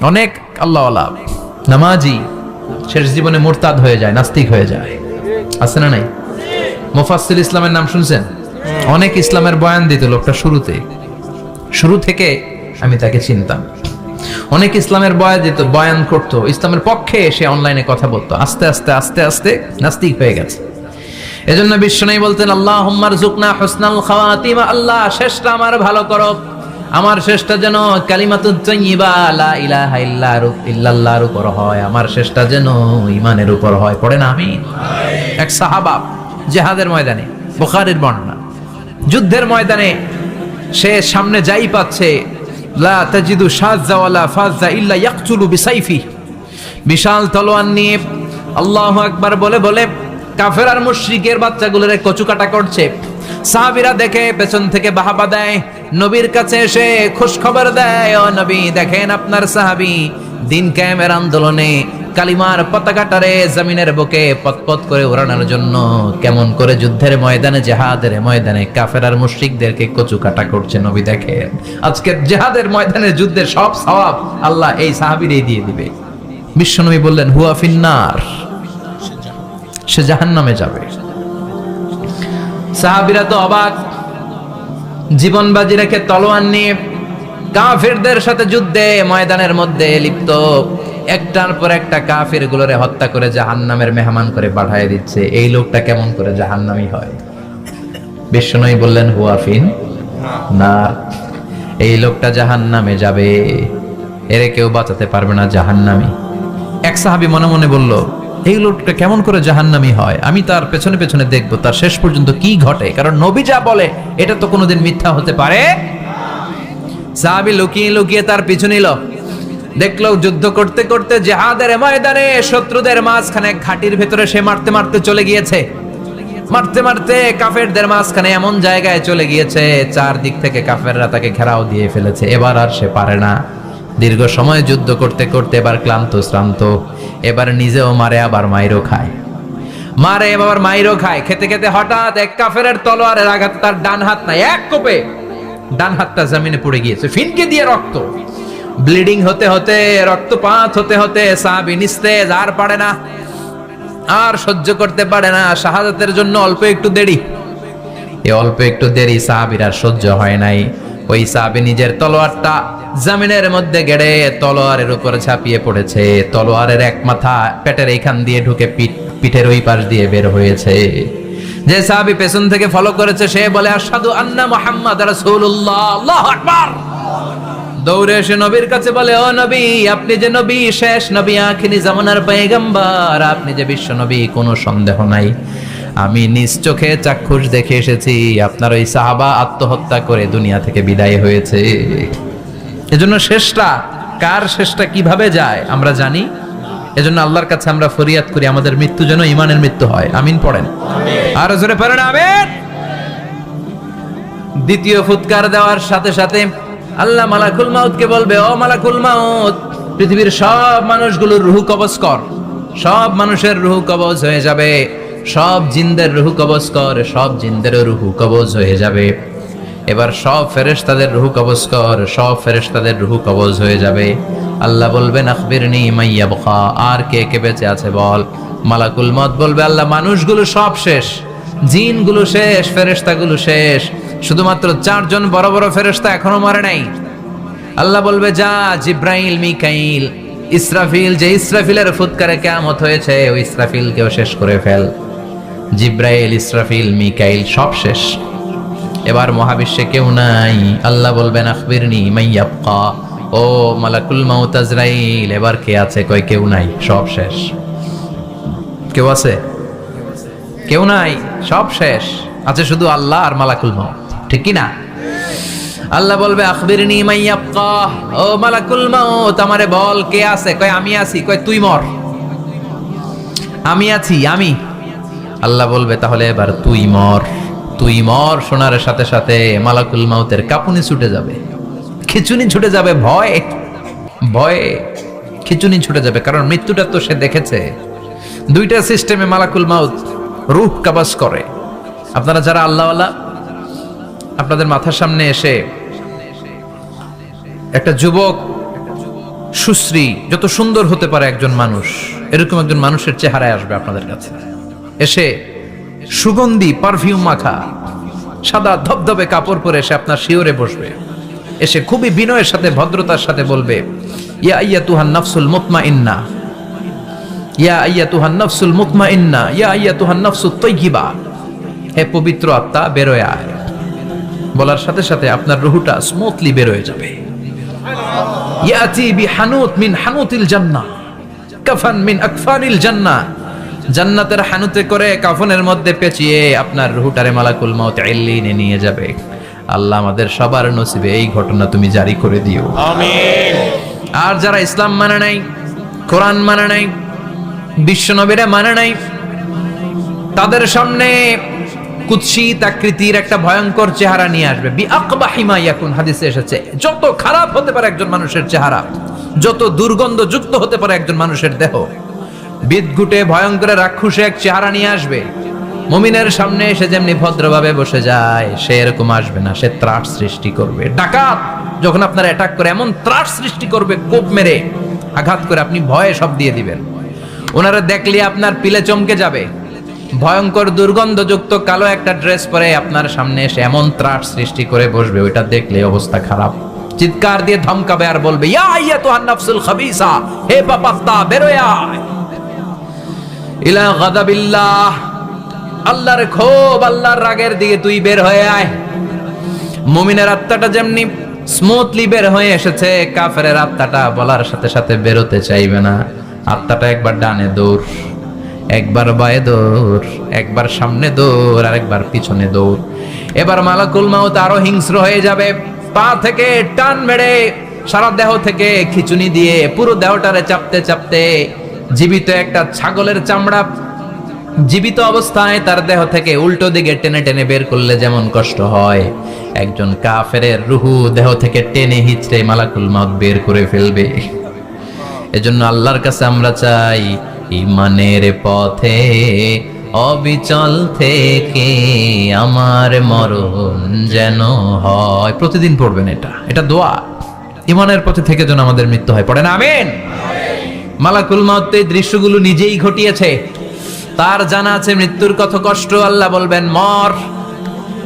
অনেক আল্লাহওয়ালা নামাজি শেষ জীবনে মুরতাদ হয়ে যায়, নাস্তিক হয়ে যায়, আছে না নাই? মুফাসসিল ইসলামের নাম শুনছেন? অনেক ইসলামের বয়ান দিত লোকটা শুরু থেকে আমি তাকে চিনতাম। অনেক ইসলামের বয়ান করতো, ইসলামের পক্ষে সে অনলাইনে কথা বলতো। আস্তে আস্তে আস্তে আস্তে নাস্তিক হয়ে গেছে। এজন্য বিশ্বনবী বলতেন, আল্লাহুম্মা রযুকনা হুসনাল খাওয়াতিমা, আল্লাহ শেষটা আমার ভালো করো, আমার শেষটা যেন কালিমাতুত তাইয়্যিবা লা ইলাহা ইল্লাল্লাহর উপর হয়, আমার শেষটা যেন ঈমানের উপর হয়। পড়েন আমিন। এক সাহাবা জিহাদের ময়দানে, বুখারীর বর্ণনা, যুদ্ধের ময়দানে সে সামনে যাই পাচ্ছে, লা তাজিদু শাযযা ওয়ালা ফাযযা ইল্লা ইয়াকতুলু বিসাইফি, বিশাল তলোয়ার নিয়ে আল্লাহু আকবার বলে বলে কাফের আর মুশরিকের বাচ্চাগুলোরে কচুকাটা করছে। সাহাবীরা দেখে পেছন থেকে বাহাবা দেয়, নবীর কাছে এসে খুশ খবর দেয়, ও নবী দেখেন আপনার সাহাবী দিন কায়েমের আন্দোলনে কালিমার পতাকাটারে জমিনের বুকে পতপত করে ওড়ানোর জন্য কেমন করে যুদ্ধের ময়দানে, জিহাদের ময়দানে কাফের আর মুশরিকদেরকে কচুকাটা করছে। নবী দেখেন আজকে জিহাদের ময়দানে যুদ্ধের সব সওয়াব আল্লাহ এই সাহাবীরই দিয়ে দিবে। বিশ্বনবী বললেন, হুয়া ফিন্নার, সে জাহান্নামে যাবে। সাহাবীরা তো অবাক, জীবন বাজি রেখে তলোয়ার নিয়ে কাফেরদের সাথে যুদ্ধে ময়দানের মধ্যে লিপ্ত, একটার পর একটা কাফের গুলোরে হত্যা করে জাহান্নামের মেহমান করে পাঠিয়ে দিচ্ছে। এই লোকটা কেমন করে জাহান্নামী হয়? বিশ্বনবী বললেন, হুয়া ফিন নার, এই লোকটা জাহান্নামে যাবে, এরে কেউ বাঁচাতে পারবে না, জাহান্নামী। এক সাহাবী মনে মনে বলল, এই লোকটা কেমন করে জাহান্নামী হয়, আমি তার পেছনে পেছনে দেখবো তার শেষ পর্যন্ত কি ঘটে, কারণ নবী যা বলে এটা তো কোনোদিন মিথ্যা হতে পারে। সাহাবী লুকিয়ে লুকিয়ে তার পিছু নিল, দেখলো যুদ্ধ করতে করতে জিহাদের ময়দানে শত্রুদের মাঝখানে ঘাটির ভেতরে সে মারতে মারতে চলে গিয়েছে, মারতে মারতে কাফেরদের মাঝখানে এমন জায়গায় চলে গিয়েছে চারদিক থেকে কাফেররা তাকে ঘেরাও দিয়ে ফেলেছে। এবার আর সে পারে না, দীর্ঘ সময় যুদ্ধ করতে করতে এবার ক্লান্ত শ্রান্ত, এবার নিজেও মারে আবার মাইরও খায়, মারে আবার মাইরও খায়। খেতে খেতে হঠাৎ এক কাফেরের তলোয়ারের আঘাতে তার ডান হাত নাই, এক কোপে ডান হাতটা জমিনে পড়ে গিয়েছে, ফিনকে দিয়ে রক্ত, ব্লিডিং হতে হতে, রক্তপাত হতে হতে সাহাবী নিস্তেজ, আর পারে না, আর সহ্য করতে পারে না। শাহাদাতের জন্য অল্প একটু দেরি, এই অল্প একটু দেরি সাহাবীর আর সহ্য হয় নাই। ওই সাহাবী নিজের তলোয়ারটা জমিনের মধ্যে গেড়ে তলোয়ারের উপরে ঝাঁপিয়ে পড়েছে, তলোয়ারের এক মাথা পেটের এইখান দিয়ে ঢুকে পিঠের ওই পাশ দিয়ে বের হয়েছে। যে সাহাবী পেছন থেকে ফলো করেছে সে বলে, আশহাদু আন্না মুহাম্মাদ রাসূলুল্লাহ, আল্লাহু আকবার। দৌড়ে এসে নবীর কাছে বলে, ও নবী, আপনি যে নবী, শেষ নবী, আখিরি জামানার পয়গম্বর, আপনি যে বিশ্ব নবী, কোনো সন্দেহ নাই, আমি নিজ চোখে চাক্ষুষ দেখে এসেছি আপনার ওই সাহাবা আত্মহত্যা করে দুনিয়া থেকে বিদায় হয়েছে। এজন্য শেষটা কার, শেষটা কিভাবে যায় আমরা জানি। এজন্য আল্লাহর কাছে আমরা ফরিয়াদ করি আমাদের মৃত্যু যেন ঈমানের মৃত্যু হয়। আমিন পড়েন, আর জোরে পড়েন আমিন। দ্বিতীয় ফুৎকার দেওয়ার সাথে সাথে আল্লাহ মালাকুল মাউতকে বলবে, ও মালাকুল মাউত, পৃথিবীর সব মানুষগুলোর রূহ কবজ কর। সব মানুষের রূহ কবজ হয়ে যাবে, সব জিনদের রূহ কবজ কর, সব জিনদেরও রূহ কবজ হয়ে যাবে। এবার সব ফেরেশতাদের রূহ কবজ কর, সব ফেরেশতাদের রূহ কবজ হয়ে যাবে। আল্লাহ বলবেন, আখবিরনি মাইয়াবকা, আর কে কে বেঁচে আছে বল। মালাকুল মউত বলবে, আল্লাহ মানুষগুলো সব শেষ, জিনগুলো শেষ, ফেরেশতাগুলো শেষ, শুধুমাত্র 4 জন বড় বড় ফেরেশতা এখনো মরে নাই। আল্লাহ বলবে, যা জিব্রাইল, মিকাইল, ইসরাফিল, যে ইসরাফিলের ফুৎকারে কিয়ামত হয়েছে ওই ইসরাফিলকেও শেষ করে ফেল। জিব্রাইল, ইসরাফিল, মিকাইল সব শেষ, এবার মহাবিশ্বে কেউ নাই। আল্লাহ বলবেন, আখবিরনি মাইয়াবকা, ও মালাকুল মাউত আজরাইল, এবার কে আছে? কই কেউ নাই, সব শেষ। কেউ আছে? কেউ নাই, সব শেষ, আছে শুধু আল্লাহ আর মালাকুল মাউত, ঠিক কি না? আল্লাহ বলবে, আখবিরনি মাইয়াবকা, ও মালাকুল মাউত আমারে বল কে আছে? কয় আমি আছি। কয় তুই মর। আমি আছি, আমি। আল্লাহ বলবে, তাহলে এবার তুই মর। তুই মর শোনার সাথে সাথে মালাকুল মাউতের কাঁপুনি ছুটে যাবে, খিচুনি ছুটে যাবে, ভয় ভয়ে খিচুনি ছুটে যাবে, কারণ মৃত্যুটা তো সে দেখেছে। দুইটা সিস্টেমে মালাকুল মাউত রূহ কবজ করে। আপনারা যারা আল্লাহওয়ালা, আপনাদের মাথার সামনে এসে একটা যুবক সুশ্রী, যত সুন্দর হতে পারে একজন মানুষ, এরকম একজন মানুষের চেহারায় আসবে আপনাদের কাছে। এসে সুগন্ধি পারফিউম মাখা সাদা ধবধবে কাপড় পরে এসে আপনার শিওরে বসবে। এসে খুবই বিনয়ের সাথে ভদ্রতার সাথে বলবে, ইয়া আইয়াতুহান নাফসুল মুতমাইন্না, ইয়া আইয়াতুহান নাফসুল মুতমাইন্না, ইয়া আইয়াতুহান নাফসুত তাইয়্যিবা, হে পবিত্র আত্মা বেরোয় আয়। বলার সাথে সাথে আপনার রুহটা স্মুথলি বেরোয় যাবে। ইয়াতি বিহানুত মিন হানুতিল জান্নাহ, কাফান মিন আকফানিল জান্নাহ, জান্নাতের হানুতে করে কাফনের মধ্যে পেঁচিয়ে আপনার রুহটারে মালাকুল মাউত ইল্লিনে নিয়ে যাবে। আল্লাহ আমাদের সবার নসিবে এই ঘটনা তুমি জারি করে দিও, আমিন। আর যারা ইসলাম মানে নাই, কোরআন মানে নাই, বিশ্বনবীরে মানে নাই, তাদের সামনে কুৎসিত আকৃতির একটা ভয়ঙ্কর চেহারা নিয়ে আসবে। বিআকবাহি মা ইয়াকুন, হাদিসে এসেছে, যত খারাপ হতে পারে একজন মানুষের চেহারা, যত দুর্গন্ধযুক্ত হতে পারে একজন মানুষের দেহ, বিদঘুটে ভয়ঙ্কর রাক্ষসে এক চেহারা নিয়ে আসবে। মুমিনের সামনে এসে যেমনি ভদ্রভাবে বসে যায়, সে এরকম আসবে না, সে ত্রাস সৃষ্টি করবে। ডাকাত যখন আপনার অ্যাটাক করে এমন ত্রাস সৃষ্টি করবে, কোপ মেরে আঘাত করে আপনি ভয়ে সব দিয়ে দিবেন। ওনারা দেখলে আপনার পিলে চমকে যাবে। ভয়ঙ্কর দুর্গন্ধযুক্ত কালো একটা ড্রেস পরে আপনার সামনে এসে এমন ত্রাস সৃষ্টি করে বসবে, ওইটা দেখলে অবস্থা খারাপ। চিৎকার দিয়ে ধমকাবে আর বলবে, ইয়া আইয়াতুহান নাফসুল খাবিসা, হে পাপাত্তা বেরোয় আয় ইলা গাদাবিল্লাহ, আল্লাহর ক্ষোভ, আল্লাহর রাগের দিকে তুই বের হয়ে আয়। মুমিনের আত্মাটা যেমনি স্মুথলি বের হয়ে এসেছে, কাফেরের আত্মাটা বলার সাথে সাথে বেরোতে চাইবে না। আত্মাটা একবার ডানে দৌড়, একবার বায়ে দৌড়, একবার সামনে দৌড়, আর একবার পিছনে দৌড়। এবার মালাকুল মাউত আরো হিংস্র হয়ে যাবে। পা থেকে টান মেরে সারা দেহ থেকে খিচুনি দিয়ে পুরো দেহটারে চাপতে চাপতে জীবিত একটা ছাগলের চামড়া জীবিত অবস্থায় তার দেহ থেকে উল্টো দিকে টেনে টেনে বের করলে যেমন কষ্ট হয়, একজন কাফেরের রুহু দেহ থেকে টেনে হিচড়ে মালাকুল মাউত বের করে ফেলবে। এজন্য আল্লাহর কাছে আমরা চাই, ঈমানের পথে অবিচল থেকে আমার মরণ যেন হয়। প্রতিদিন পড়বেন এটা দোয়া। ঈমানের পথে থেকে যেন আমাদের মৃত্যু হয়, পড়েন আমিন। মালাকুল মাউত এই দৃশ্যগুলো নিজেই ঘটিয়েছে, তার জানা আছে মৃত্যুর কত কষ্ট। আল্লাহ বলবেন মর,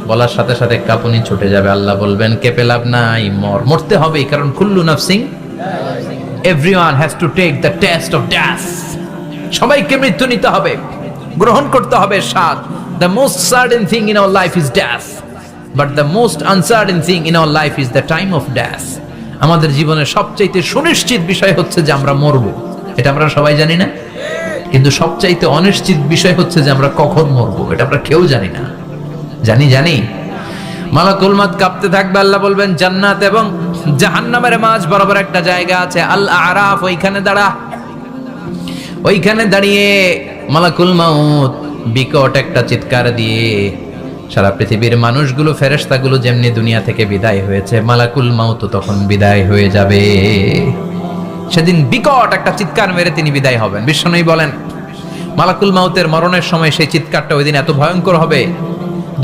বলার সাথে সাথে কাঁপুনি ছুটে যাবে। আল্লাহ বলবেন কেঁপে লাভ নাই, মর, মরতে হবে, কারণ কুল্লু নাফসিন, everyone has to take the test of death. সবাইকে মৃত্যু নিতে হবে, গ্রহণ করতে হবে স্বাদ। The most certain thing in our life is death, but the most uncertain thing in our life is the time of death. আমাদের জীবনের সবচাইতে সুনিশ্চিত বিষয় হচ্ছে যে আমরা মরব, এটা আমরা সবাই জানি না, কিন্তু সবচাইতে অনিশ্চিত বিষয় হচ্ছে যে আমরা কখন মরব, এটা আমরা কেউ জানি না। জানি মালাকুল মাউত কাঁপতে থাকবে। আল্লাহ বলবেন জান্নাত এবং জাহান্নামের মাঝ বরাবর একটা জায়গা আছে, আল আরাফ, ওইখানে দাঁড়া। ওইখানে দাঁড়িয়ে মালাকুল মাউত বিকট একটা চিৎকার দিয়ে সারা পৃথিবীর মানুষগুলো, ফেরেশতাগুলো যেমনি দুনিয়া থেকে বিদায় হয়েছে, মালাকুল মাউত তখন বিদায় হয়ে যাবে। সেদিন বিকট একটা চিৎকার মেরে তিনি বিদায় হবেন। বিশ্বনবী বলেন মালাকুল মাউতের মরণের সময় সেই চিৎকারটা ওই দিন এত ভয়ঙ্কর হবে,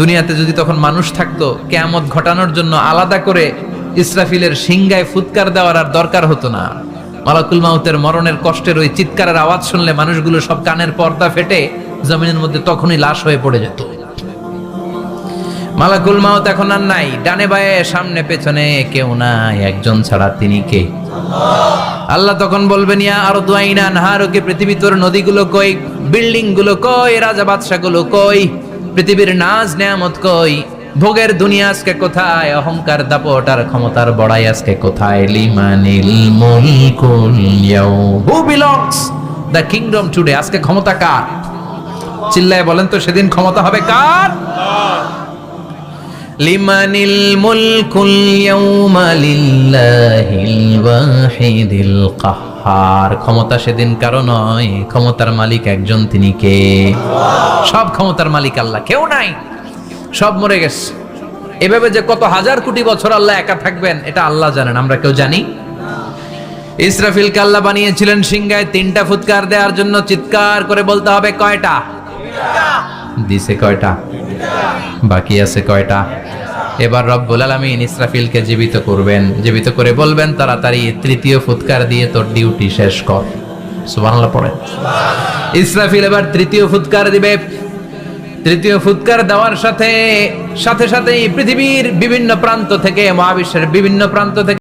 দুনিয়াতে যদি তখন মানুষ থাকতো, কিয়ামত ঘটানোর জন্য আলাদা করে ইসরাফিলের সিংগায় ফুৎকার দেওয়ার আর দরকার হতো না। মালাকুল মাউতের মরণের কষ্টের ওই চিৎকারের আওয়াজ শুনলে মানুষগুলো সব কানের পর্দা ফেটে জমিনের মধ্যে তখনই লাশ হয়ে পড়ে যেত। মালাকুল মাউত এখন আর নাই, ডানে বায়ে সামনে পেছনে কেউ নাই, একজন ছাড়া, তিনি কে? আল্লাহ তখন বলবেন ইয়া আরদু আইনা নাহারুকে, পৃথিবী তোর নদীগুলো কই, বিল্ডিং গুলো কই, রাজা বাদশা গুলো কই, পৃথিবীর নাজ নেয়ামত কই, ভোগের দুনিয়া আজকে কোথায়, অহংকার দাপট আর ক্ষমতার বড়াই আজকে কোথায়? লিমানিল মুলকুল ইয়াউম, who belongs the kingdom today, আজকে ক্ষমতা কার? চিল্লায় বলেন তো সেদিন ক্ষমতা হবে কার? লিমানিল মুলকুল ইয়াউমা লিল্লাহিল ওয়াহিদিল কাহ্হার, ক্ষমতা সেদিন কারো নয়, ক্ষমতার মালিক একজন, তিনি কে? সব ক্ষমতার মালিক আল্লাহ, কেউ নাই, সব মরে গেছে। এভাবে যে কত হাজার কোটি বছর আল্লাহ একা থাকবেন এটা আল্লাহ জানেন, আমরা কেউ জানি? ইসরাফিলকে আল্লাহ বানিয়েছিলেন সিংহায় 3টা ফুৎকার দেওয়ার জন্য, চিৎকার করে বলতে হবে কয়টা? দিছে কয়টা? বাকি আছে কয়টা? এবার রব্বুল আলামিন ইসরাফিলকে জীবিত করবেন, জীবিত করে বলবেন তাড়াতাড়ি তৃতীয় ফুৎকার দিয়ে তোর ডিউটি শেষ কর। সুবহানাল্লাহ পড়েন। ইসরাফিল এবার তৃতীয় ফুৎকার দিবে। তৃতীয় ফুৎকার দেওয়ার সাথে সাথেই পৃথিবীর বিভিন্ন প্রান্ত থেকে, মহাবিশ্বের বিভিন্ন প্রান্ত থেকে